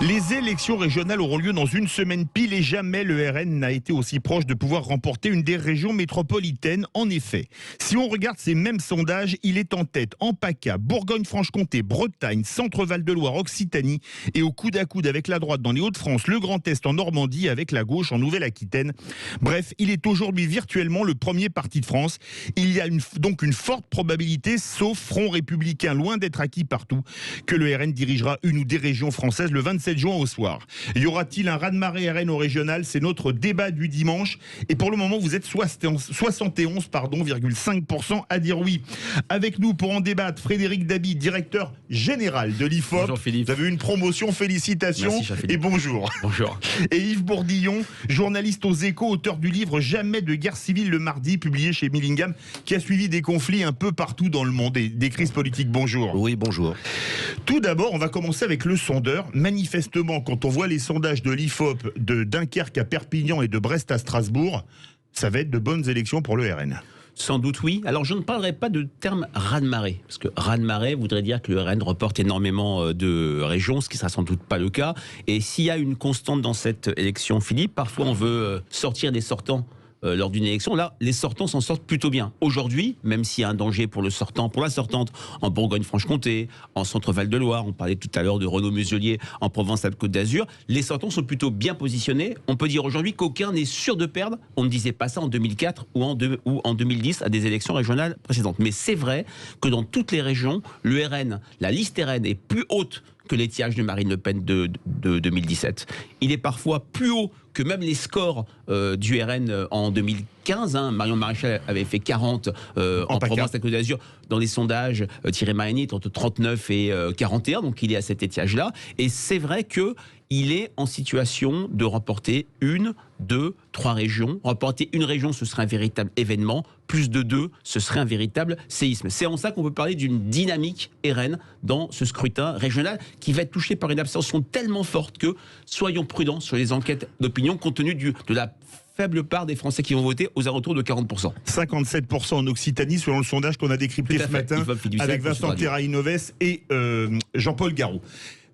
Les élections régionales auront lieu dans une semaine pile et jamais le RN n'a été aussi proche de pouvoir remporter une des régions métropolitaines. En effet, si on regarde ces mêmes sondages, il est en tête en PACA, Bourgogne-Franche-Comté, Bretagne, Centre-Val de Loire, Occitanie et au coude à coude avec la droite dans les Hauts-de-France, le Grand Est en Normandie avec la gauche en Nouvelle-Aquitaine. Bref, il est aujourd'hui virtuellement le premier parti de France. Il y a donc une forte probabilité, sauf Front républicain loin d'être acquis partout, que le RN dirigera une ou des régions françaises le 27 juin au soir. Y aura-t-il un raz-de-marée RN au régional? C'est notre débat du dimanche. Et pour le moment, vous êtes 71,5% à dire oui. Avec nous pour en débattre, Frédéric Dabi, directeur général de l'IFOP. Bonjour Philippe. Vous avez eu une promotion, félicitations. Merci, cher Philippe. Et bonjour. Bonjour. Et Yves Bourdillon, journaliste aux Échos, auteur du livre Jamais de guerre civile le mardi, publié chez Millingham, qui a suivi des conflits un peu partout dans le monde et des crises politiques. Bonjour. Oui, bonjour. Tout d'abord, on va commencer avec le sondeur. Manifestement, quand on voit les sondages de l'IFOP de Dunkerque à Perpignan et de Brest à Strasbourg, ça va être de bonnes élections pour le RN. Sans doute oui. Alors je ne parlerai pas de terme raz-de-marée, parce que raz-de-marée voudrait dire que le RN reporte énormément de régions, ce qui ne sera sans doute pas le cas. Et s'il y a une constante dans cette élection, Philippe, parfois on veut sortir des sortants lors d'une élection. Là, les sortants s'en sortent plutôt bien. Aujourd'hui, même s'il y a un danger pour le sortant, pour la sortante, en Bourgogne-Franche-Comté, en Centre-Val de Loire, on parlait tout à l'heure de Renaud Muselier en Provence-Alpes-Côte d'Azur, les sortants sont plutôt bien positionnés. On peut dire aujourd'hui qu'aucun n'est sûr de perdre. On ne disait pas ça en 2004 ou en 2010 à des élections régionales précédentes. Mais c'est vrai que dans toutes les régions, le RN, la liste RN est plus haute que l'étiage de Marine Le Pen de 2017. Il est parfois plus haut que même les scores du RN en 2015. Marion Maréchal avait fait 40 en Provence-Alpes-Côte d'Azur. Dans les sondages, Thierry Mariani est entre 39 et 41, donc il est à cet étiage-là. Et c'est vrai qu'il est en situation de remporter 1, 2, 3 régions. Remporter une région, ce serait un véritable événement. Plus de 2, ce serait un véritable séisme. C'est en ça qu'on peut parler d'une dynamique RN dans ce scrutin régional qui va être touché par une abstention tellement forte que soyons prudents sur les enquêtes d'opinion compte tenu de la faible part des Français qui vont voter aux alentours de 40%. 57% en Occitanie, selon le sondage qu'on a décrypté ce matin avec Vincent Terrainoves et Jean-Paul Garot.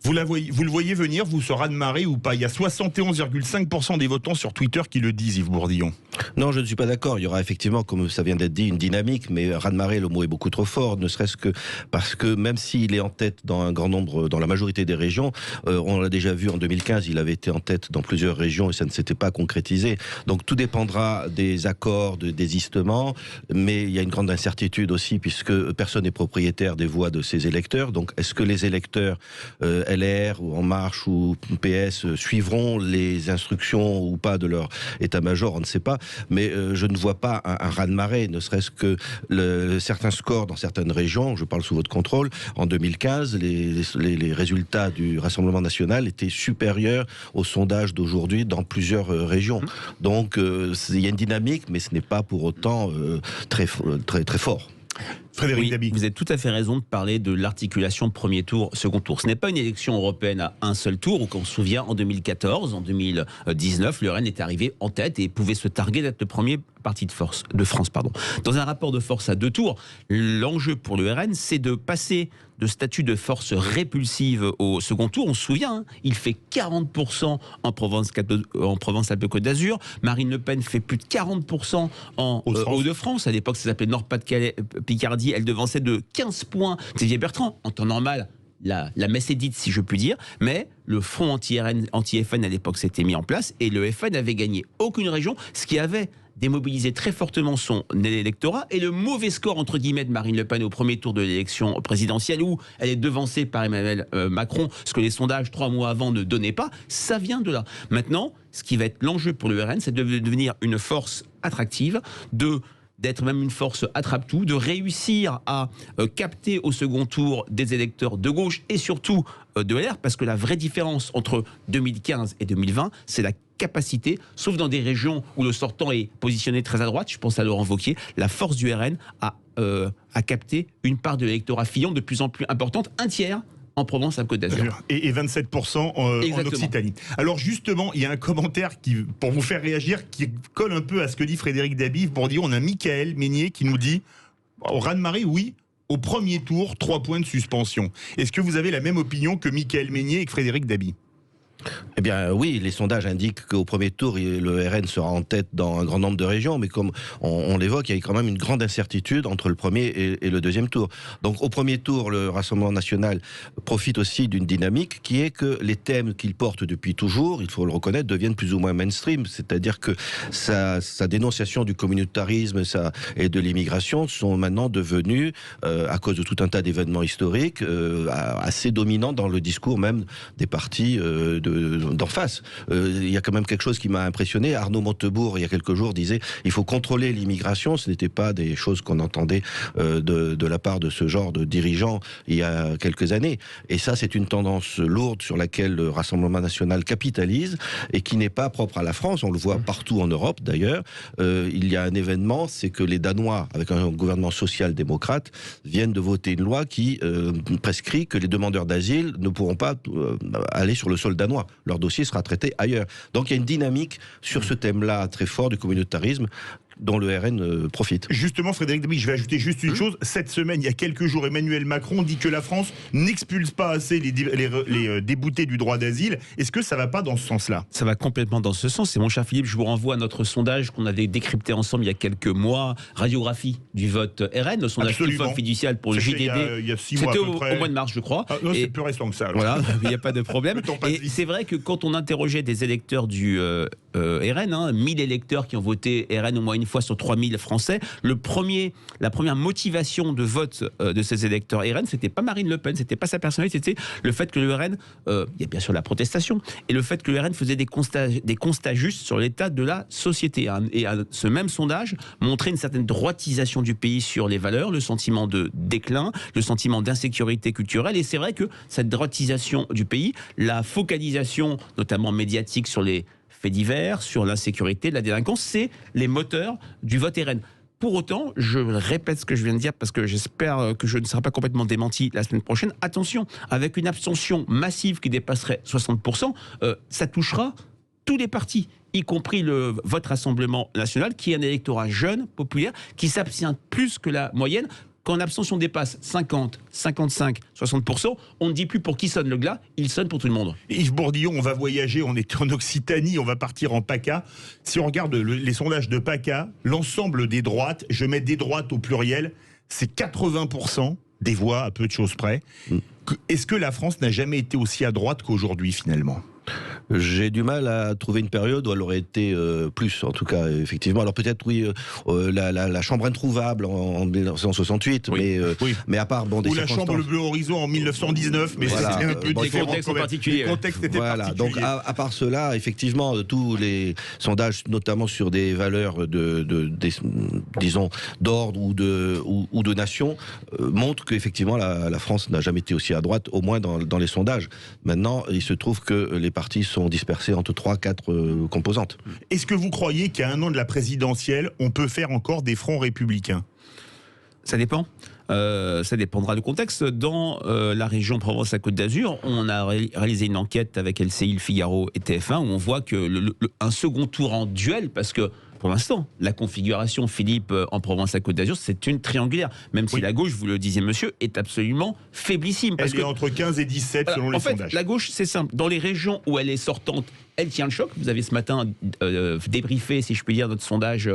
Vous le voyez venir, vous, ce raz-de-marée ou pas? Il y a 71,5% des votants sur Twitter qui le disent, Yves Bourdillon. Non, je ne suis pas d'accord. Il y aura effectivement, comme ça vient d'être dit, une dynamique, mais raz-de-marée, le mot est beaucoup trop fort, ne serait-ce que parce que même s'il est en tête dans un grand nombre, dans la majorité des régions, on l'a déjà vu en 2015, il avait été en tête dans plusieurs régions et ça ne s'était pas concrétisé. Donc tout dépendra des accords, de désistement, mais il y a une grande incertitude aussi puisque personne n'est propriétaire des voix de ses électeurs. Donc est-ce que les électeurs LR ou En Marche ou PS suivront les instructions ou pas de leur état-major, on ne sait pas, mais je ne vois pas un raz-de-marée, ne serait-ce que certains scores dans certaines régions, je parle sous votre contrôle, en 2015, les résultats du Rassemblement National étaient supérieurs aux sondages d'aujourd'hui dans plusieurs régions. Donc il y a une dynamique, mais ce n'est pas pour autant très fort. Frédéric Dabi. Vous avez tout à fait raison de parler de l'articulation premier tour, second tour. Ce n'est pas une élection européenne à un seul tour, où on se souvient, en 2014, en 2019, le RN est arrivé en tête et pouvait se targuer d'être le premier parti de France. Dans un rapport de force à 2 tours, l'enjeu pour le RN, c'est de passer de statut de force répulsive au second tour. On se souvient, il fait 40% en Provence-Alpes-Côte d'Azur. Marine Le Pen fait plus de 40% en Hauts-de-France. À l'époque, ça s'appelait Nord-Pas-de-Calais-Picardie. Elle devançait de 15 points Xavier Bertrand. En temps normal, la messe est dite, si je puis dire, mais le front anti-FN à l'époque s'était mis en place et le FN avait gagné aucune région, ce qui avait démobilisé très fortement son électorat. Et le mauvais score, entre guillemets, de Marine Le Pen au premier tour de l'élection présidentielle, où elle est devancée par Emmanuel Macron, ce que les sondages 3 mois avant ne donnaient pas, ça vient de là. Maintenant, ce qui va être l'enjeu pour le RN, c'est de devenir une force attractive, d'être même une force attrape-tout, de réussir à capter au second tour des électeurs de gauche et surtout de LR, parce que la vraie différence entre 2015 et 2020, c'est la capacité, sauf dans des régions où le sortant est positionné très à droite, je pense à Laurent Wauquiez, la force du RN a capté une part de l'électorat Fillon de plus en plus importante, un tiers en Provence-Alpes-Côte d'Azur. Et 27% en Occitanie. Alors justement, il y a un commentaire qui, pour vous faire réagir, qui colle un peu à ce que dit Frédéric Dabi. Pour dire, on a Michael Meignier qui nous dit, au raz-de-marée, oui, au premier tour, 3 points de suspension. Est-ce que vous avez la même opinion que Michael Meignier et que Frédéric Dabi? Eh bien oui, les sondages indiquent qu'au premier tour, le RN sera en tête dans un grand nombre de régions, mais comme on l'évoque, il y a quand même une grande incertitude entre le premier et le deuxième tour. Donc au premier tour, le Rassemblement national profite aussi d'une dynamique qui est que les thèmes qu'il porte depuis toujours, il faut le reconnaître, deviennent plus ou moins mainstream, c'est-à-dire que sa dénonciation du communautarisme et de l'immigration sont maintenant devenus, à cause de tout un tas d'événements historiques, assez dominants dans le discours même des partis d'en face. Il y a quand même quelque chose qui m'a impressionné. Arnaud Montebourg, il y a quelques jours, disait il faut contrôler l'immigration. Ce n'était pas des choses qu'on entendait de la part de ce genre de dirigeants il y a quelques années. Et ça, c'est une tendance lourde sur laquelle le Rassemblement national capitalise et qui n'est pas propre à la France. On le voit partout en Europe, d'ailleurs. Il y a un événement, c'est que les Danois, avec un gouvernement social-démocrate, viennent de voter une loi qui prescrit que les demandeurs d'asile ne pourront pas aller sur le sol danois. Leur dossier sera traité ailleurs. Donc il y a une dynamique sur ce thème-là très fort du communautarisme dont le RN profite. Justement, Frédéric Deby, je vais ajouter juste une chose. Cette semaine, il y a quelques jours, Emmanuel Macron dit que la France n'expulse pas assez les déboutés du droit d'asile. Est-ce que ça ne va pas dans ce sens-là? Ça va complètement dans ce sens. Et mon cher Philippe, je vous renvoie à notre sondage qu'on avait décrypté ensemble il y a quelques mois, radiographie du vote RN, le sondage Truffaut fiducial pour le JDD. Il y a 6 mois à peu près. Au mois de mars, je crois. Ah, non, c'est plus récent que ça. Alors. Voilà, il n'y a pas de problème. Et c'est vrai que quand on interrogeait des électeurs du RN, 1000 électeurs qui ont voté RN au moins une fois sur 3000 Français, la première motivation de vote de ces électeurs RN, c'était pas Marine Le Pen, c'était pas sa personnalité, c'était le fait que le RN, il y a bien sûr la protestation, et le fait que le RN faisait des constats justes sur l'état de la société. Et ce même sondage montrait une certaine droitisation du pays sur les valeurs, le sentiment de déclin, le sentiment d'insécurité culturelle, et c'est vrai que cette droitisation du pays, la focalisation notamment médiatique sur les faits divers, sur l'insécurité, la délinquance, c'est les moteurs du vote RN. Pour autant, je répète ce que je viens de dire parce que j'espère que je ne serai pas complètement démenti la semaine prochaine. Attention, avec une abstention massive qui dépasserait 60%, ça touchera tous les partis, y compris le vote Rassemblement national, qui est un électorat jeune, populaire, qui s'abstient plus que la moyenne. Quand l'abstention dépasse 50, 55, 60%, on ne dit plus pour qui sonne le glas, il sonne pour tout le monde. Yves Bourdillon, on va voyager, on est en Occitanie, on va partir en PACA. Si on regarde les sondages de PACA, l'ensemble des droites, je mets des droites au pluriel, c'est 80% des voix à peu de choses près. Est-ce que la France n'a jamais été aussi à droite qu'aujourd'hui finalement ? J'ai du mal à trouver une période où elle aurait été plus, en tout cas, effectivement. Alors peut-être, oui, la chambre introuvable en 1968, oui. Mais à part, bon, des circonstances... Ou la chambre Le Bleu Horizon en 1919, mais voilà, c'était un peu différent. Les contextes particuliers. Les contextes étaient particuliers. Donc à part cela, effectivement, tous les sondages, notamment sur des valeurs disons, d'ordre ou de nation, montrent qu'effectivement, la France n'a jamais été aussi à droite, au moins dans les sondages. Maintenant, il se trouve que les partis sont dispersés entre 3-4 composantes. Est-ce que vous croyez qu'à 1 an de la présidentielle, on peut faire encore des fronts républicains ? Ça dépend. Ça dépendra du contexte. Dans la région Provence-Côte d'Azur, on a réalisé une enquête avec LCI, Le Figaro et TF1 où on voit que un second tour en duel, parce que pour l'instant, la configuration, Philippe, en Provence-Côte d'Azur, c'est une triangulaire. Même si la gauche, vous le disiez monsieur, est absolument faiblissime. Elle est entre 15 et 17 selon les sondages. La gauche, c'est simple. Dans les régions où elle est sortante, elle tient le choc. Vous avez ce matin débriefé, si je puis dire, notre sondage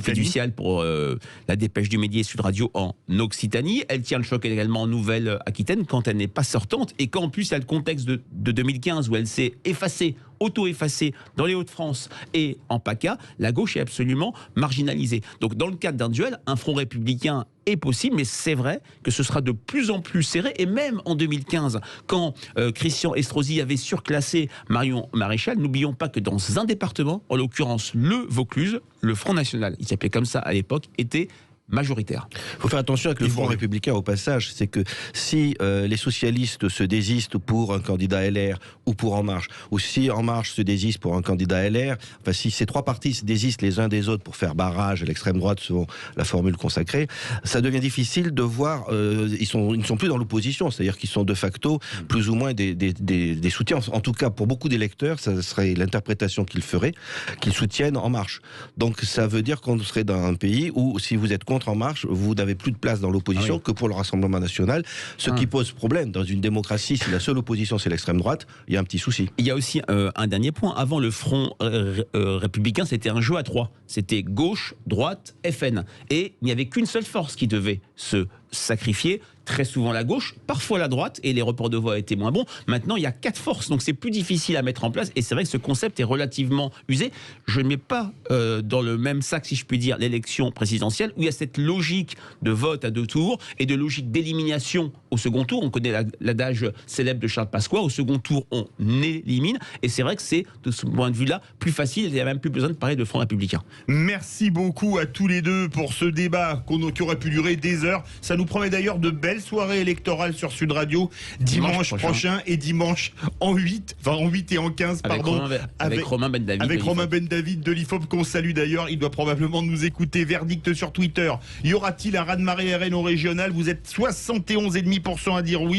fiducial pour la dépêche du Midi et Sud Radio en Occitanie. Elle tient le choc également en Nouvelle-Aquitaine quand elle n'est pas sortante et quand en plus il y a le contexte de 2015 où elle s'est effacée, auto-effacée dans les Hauts-de-France et en PACA, la gauche est absolument marginalisée. Donc dans le cadre d'un duel, un front républicain est possible, mais c'est vrai que ce sera de plus en plus serré. Et même en 2015, quand Christian Estrosi avait surclassé Marion Maréchal, n'oublions pas que dans un département, en l'occurrence le Vaucluse, le Front National, il s'appelait comme ça à l'époque, était majoritaire. Il faut faire attention avec le Front républicain au passage, c'est que si les socialistes se désistent pour un candidat LR ou pour En Marche, ou si En Marche se désiste pour un candidat LR, enfin si ces trois partis se désistent les uns des autres pour faire barrage à l'extrême droite selon la formule consacrée, ça devient difficile de voir, ils ne sont plus dans l'opposition, c'est-à-dire qu'ils sont de facto plus ou moins des soutiens, en tout cas pour beaucoup d'électeurs, ça serait l'interprétation qu'ils feraient, qu'ils soutiennent En Marche. Donc ça veut dire qu'on serait dans un pays où si vous êtes contre montre en marche, vous n'avez plus de place dans l'opposition que pour le Rassemblement national, ce qui pose problème. Dans une démocratie, si la seule opposition c'est l'extrême droite, il y a un petit souci. Il y a aussi un dernier point. Avant, le Front républicain, c'était un jeu à 3. C'était gauche, droite, FN. Et il n'y avait qu'une seule force qui devait se sacrifier, très souvent la gauche, parfois la droite, et les reports de voix étaient moins bons. Maintenant, il y a 4 forces, donc c'est plus difficile à mettre en place, et c'est vrai que ce concept est relativement usé. Je ne mets pas dans le même sac, si je puis dire, l'élection présidentielle, où il y a cette logique de vote à 2 tours, et de logique d'élimination au second tour. On connaît l'adage célèbre de Charles Pasqua, au second tour, on élimine, et c'est vrai que c'est, de ce point de vue-là, plus facile, il n'y a même plus besoin de parler de Front républicain. Merci beaucoup à tous les deux pour ce débat qui aurait pu durer des heures. Ça nous promet d'ailleurs de belles soirées électorales sur Sud Radio dimanche prochain et dimanche en 8 et en 15 pardon, avec Romain Ben David. Avec Romain Ben David de l'IFOP qu'on salue d'ailleurs, il doit probablement nous écouter. Verdict sur Twitter. Y aura-t-il un raz-de-marée RN au régional? Vous êtes 71,5% à dire oui.